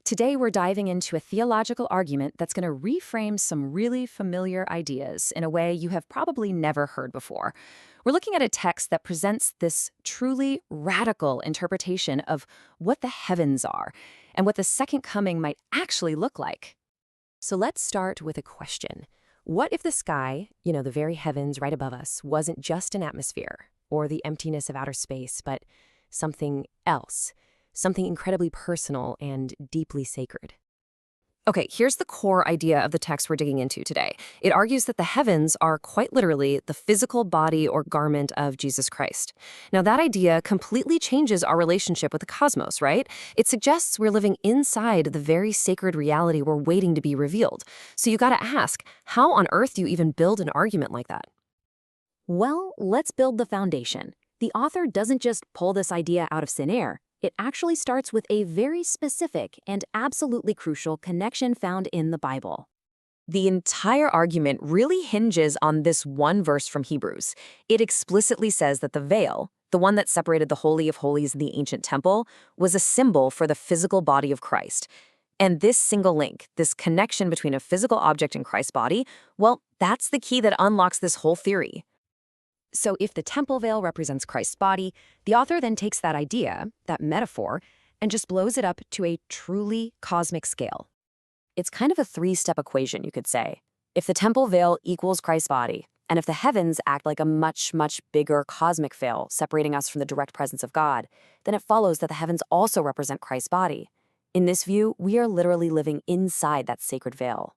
Today, we're diving into a theological argument that's going to reframe some really familiar ideas in a way you have probably never heard before. We're looking at a text that presents this truly radical interpretation of what the heavens are and what the second coming might actually look like. So let's start with a question. What if the sky, the very heavens right above us, wasn't just an atmosphere or the emptiness of outer space, but something else? Something incredibly personal and deeply sacred. Okay, here's the core idea of the text we're digging into today. It argues that the heavens are quite literally the physical body or garment of Jesus Christ. Now, that idea completely changes our relationship with the cosmos, right? It suggests we're living inside the very sacred reality we're waiting to be revealed. So you gotta ask, how on earth do you even build an argument like that? Well, let's build the foundation. The author doesn't just pull this idea out of thin air. It actually starts with a very specific and absolutely crucial connection found in the Bible. The entire argument really hinges on this one verse from Hebrews. It explicitly says that the veil, the one that separated the Holy of Holies in the ancient temple, was a symbol for the physical body of Christ. And this single link, this connection between a physical object and Christ's body, well, that's the key that unlocks this whole theory. So if the temple veil represents Christ's body, the author then takes that idea, that metaphor, and just blows it up to a truly cosmic scale. It's kind of a three-step equation, you could say. If the temple veil equals Christ's body, and if the heavens act like a much, much bigger cosmic veil separating us from the direct presence of God, then it follows that the heavens also represent Christ's body. In this view, we are literally living inside that sacred veil.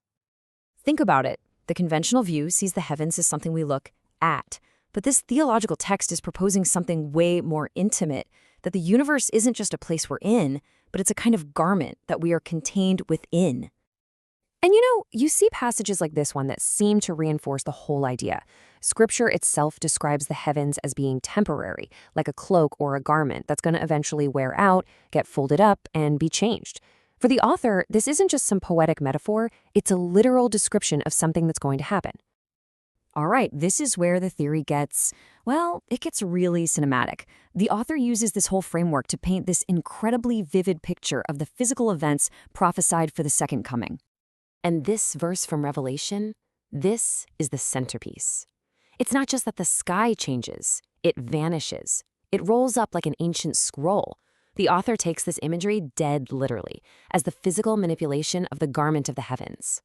Think about it. The conventional view sees the heavens as something we look at. But this theological text is proposing something way more intimate, that the universe isn't just a place we're in, but it's a kind of garment that we are contained within. And you see passages like this one that seem to reinforce the whole idea. Scripture itself describes the heavens as being temporary, like a cloak or a garment that's going to eventually wear out, get folded up, and be changed. For the author, this isn't just some poetic metaphor, it's a literal description of something that's going to happen. All right, this is where the theory gets really cinematic. The author uses this whole framework to paint this incredibly vivid picture of the physical events prophesied for the second coming. And this verse from Revelation, this is the centerpiece. It's not just that the sky changes, it vanishes. It rolls up like an ancient scroll. The author takes this imagery dead literally, as the physical manipulation of the garment of the heavens.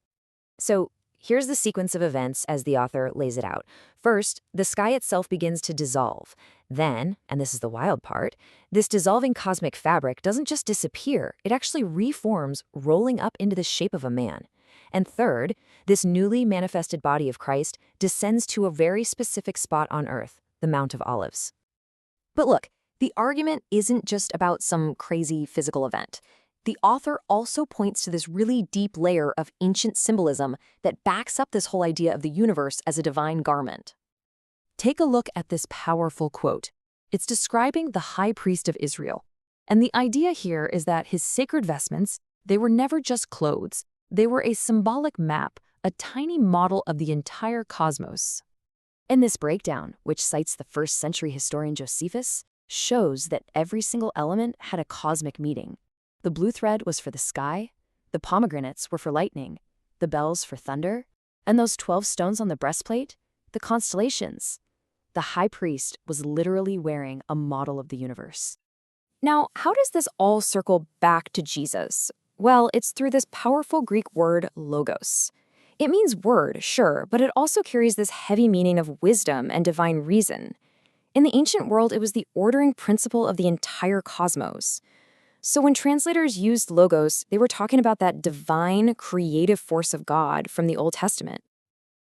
So, here's the sequence of events as the author lays it out. First, the sky itself begins to dissolve. Then, and this is the wild part, this dissolving cosmic fabric doesn't just disappear, it actually reforms, rolling up into the shape of a man. And third, this newly manifested body of Christ descends to a very specific spot on earth, the Mount of Olives. But look, the argument isn't just about some crazy physical event. The author also points to this really deep layer of ancient symbolism that backs up this whole idea of the universe as a divine garment. Take a look at this powerful quote. It's describing the high priest of Israel. And the idea here is that his sacred vestments, they were never just clothes. They were a symbolic map, a tiny model of the entire cosmos. And this breakdown, which cites the first-century historian Josephus, shows that every single element had a cosmic meaning. The blue thread was for the sky, the pomegranates were for lightning, the bells for thunder, and those 12 stones on the breastplate, the constellations. The high priest was literally wearing a model of the universe. Now, how does this all circle back to Jesus? Well, it's through this powerful Greek word logos. It means word, sure, but it also carries this heavy meaning of wisdom and divine reason. In the ancient world, it was the ordering principle of the entire cosmos. So when translators used logos, they were talking about that divine, creative force of God from the Old Testament.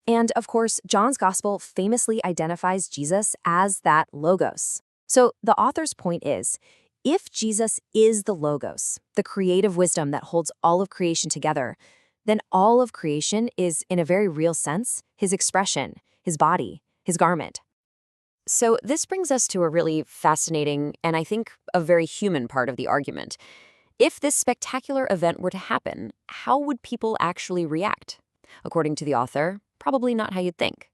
And of course, John's Gospel famously identifies Jesus as that logos. So the author's point is, if Jesus is the logos, the creative wisdom that holds all of creation together, then all of creation is, in a very real sense, his expression, his body, his garment. So this brings us to a really fascinating and I think a very human part of the argument. If this spectacular event were to happen, how would people actually react? According to the author, probably not how you'd think.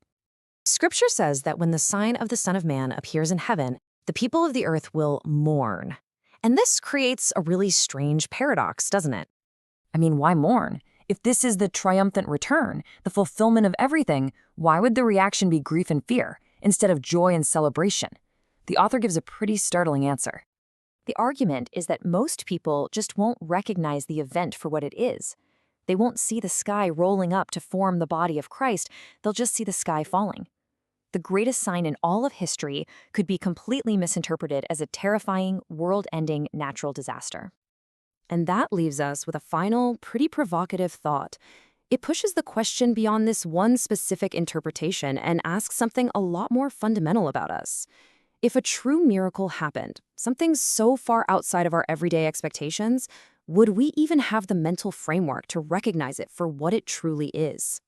Scripture says that when the sign of the Son of Man appears in heaven, the people of the earth will mourn. And this creates a really strange paradox, doesn't it? I mean, why mourn? If this is the triumphant return, the fulfillment of everything, why would the reaction be grief and fear instead of joy and celebration? The author gives a pretty startling answer. The argument is that most people just won't recognize the event for what it is. They won't see the sky rolling up to form the body of Christ, they'll just see the sky falling. The greatest sign in all of history could be completely misinterpreted as a terrifying, world-ending natural disaster. And that leaves us with a final, pretty provocative thought. It pushes the question beyond this one specific interpretation and asks something a lot more fundamental about us. If a true miracle happened, something so far outside of our everyday expectations, would we even have the mental framework to recognize it for what it truly is?